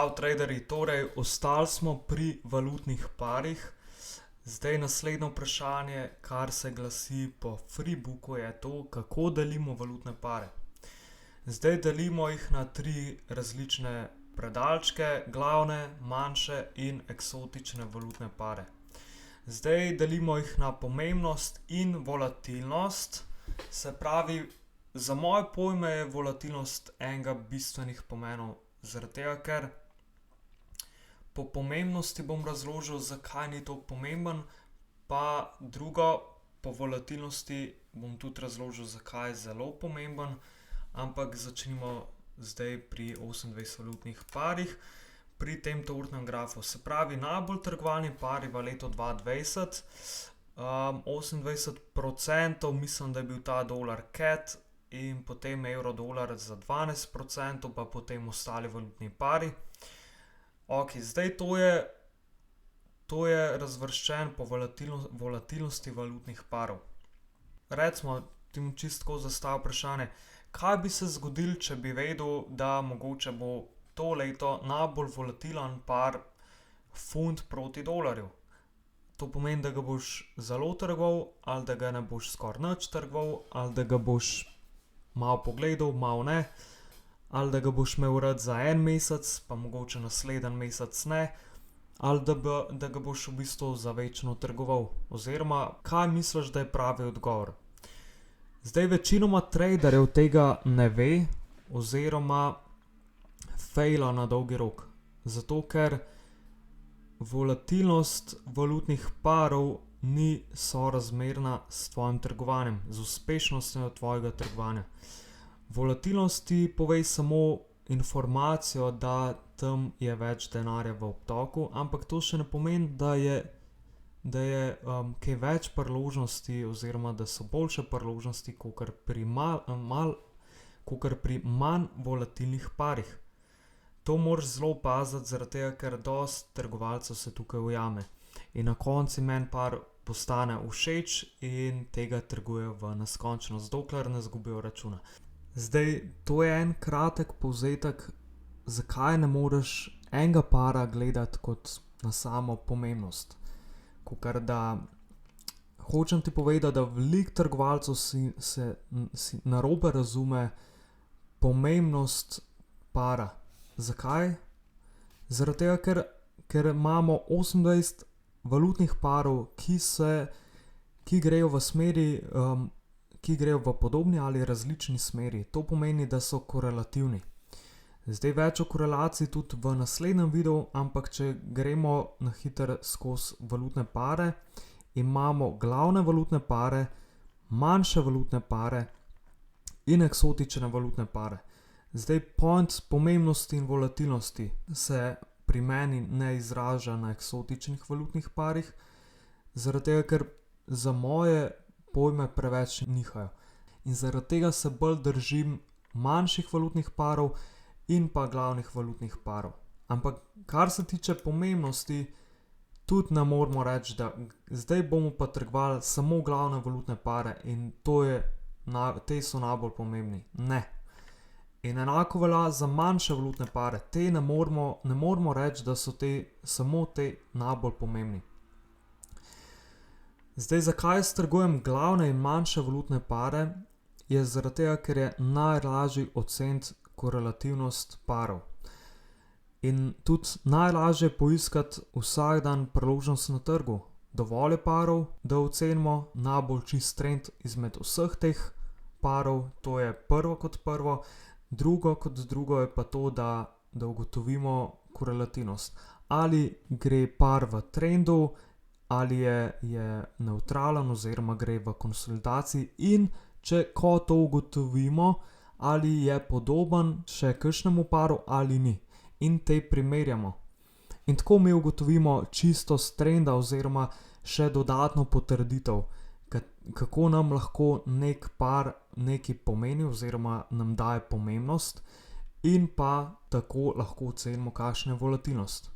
Zdrav, traderji, torej ostali smo pri valutnih parih. Zdaj naslednje vprašanje, kar se glasi po Freebooku, je to, kako delimo valutne pare. Zdaj delimo jih na 3 različne predalčke, glavne, manjše in eksotične valutne pare. Zdaj delimo jih na pomembnost in volatilnost, se pravi, za moje pojme je volatilnost enega bistvenih pomenov. Zaradi tega, ker po pomembnosti bom razložil, zakaj ni toliko pomemben, pa drugo, po volatilnosti bom tudi razložil, zakaj je zelo pomemben, ampak začnimo zdaj pri 28 valutnih parih, pri tem tovrstnem grafu. Se pravi, najbolj trgovani pari v letu 2020, 28%, mislim, da je bil ta dolar CAD, in potem evro-dolar za 12%, pa potem ostali valutni pari. Ok, zdaj to je razvrščen po volatilnosti valutnih parov. Recimo, ti bom čisto tako zastavil vprašanje, kaj bi se zgodilo, če bi vedel, da mogoče bo to leto najbolj volatilen par funt proti dolarju. To pomeni, da ga boš zelo trgoval, ali da ga ne boš skoraj nič trgoval, ali da ga boš malo pogledal, malo ne, ali da ga boš imel rad za en mesec, pa mogoče naslednji mesec ne, ali da ga boš v bistvu za večno trgoval. Oziroma, kaj misliš, da je pravi odgovor? Zdaj, večinoma traderjev tega ne ve, oziroma fejla na dolgi rok. Zato, ker volatilnost valutnih parov ni sorazmerna s tvojim trgovanjem, z uspešnostjo tvojega trgovanja. Volatilnost ti pove samo informacijo, da tam je več denarja v obtoku, ampak to še ne pomeni, da je kaj več priložnosti, oziroma da so boljše priložnosti kakor pri manj volatilnih parih. To moraš zelo paziti, zaradi tega, ker dosti trgovalcev se tukaj ujame. In na koncu meni par postane všeč in tega trgujejo v neskončnost, dokler ne izgubijo računa. Zdaj, to je en kratek povzetek, zakaj ne moreš enega para gledati kot na samo pomembnost. Kakor da hočem ti povedati, da veliko trgovalcev si narobe razume pomembnost para. Zakaj? Zaradi tega, ker imamo 28 valutnih parov, ki grejo v smeri, ki grejo v podobni ali različni smeri. To pomeni, da so korelativni. Zdaj več o korelaciji tudi v naslednjem videu, ampak če gremo na hitro skozi valutne pare, imamo glavne valutne pare, manjše valutne pare in eksotične valutne pare. Zdaj, point pomembnosti in volatilnosti se pri meni ne izraža na eksotičnih valutnih parih, zaradi tega, ker za moje pojme preveč nihajo. In zaradi tega se bolj držim manjših valutnih parov in pa glavnih valutnih parov. Ampak kar se tiče pomembnosti, tudi ne moremo reči, da zdaj bomo pa trgovali samo glavne valutne pare in te so najbolj pomembni. Ne. In enako velja za manjše valutne pare. Te ne moremo reči, da so samo te najbolj pomembni. Zdaj, zakaj jaz trgujem glavne in manjše valutne pare, je zaradi tega, ker je najlažje oceniti korelativnost parov. In tudi najlažje poiskati vsak dan priložnost na trgu. Dovolj je parov, da ocenimo najbolj čist trend izmed vseh teh parov, to je prvo kot prvo. Drugo kot drugo je pa to, da ugotovimo korelativnost. Ali gre par v trendu, ali je nevtralen oziroma gre v konsolidaciji, in ko to ugotovimo, ali je podoben še kakšnemu paru ali ni. In te primerjamo. In tako mi ugotovimo čistost trenda oziroma še dodatno potrditev, kako nam lahko nek par nekaj pomeni oziroma nam daje pomembnost, in pa tako lahko ocenimo, kakšna je volatilnost.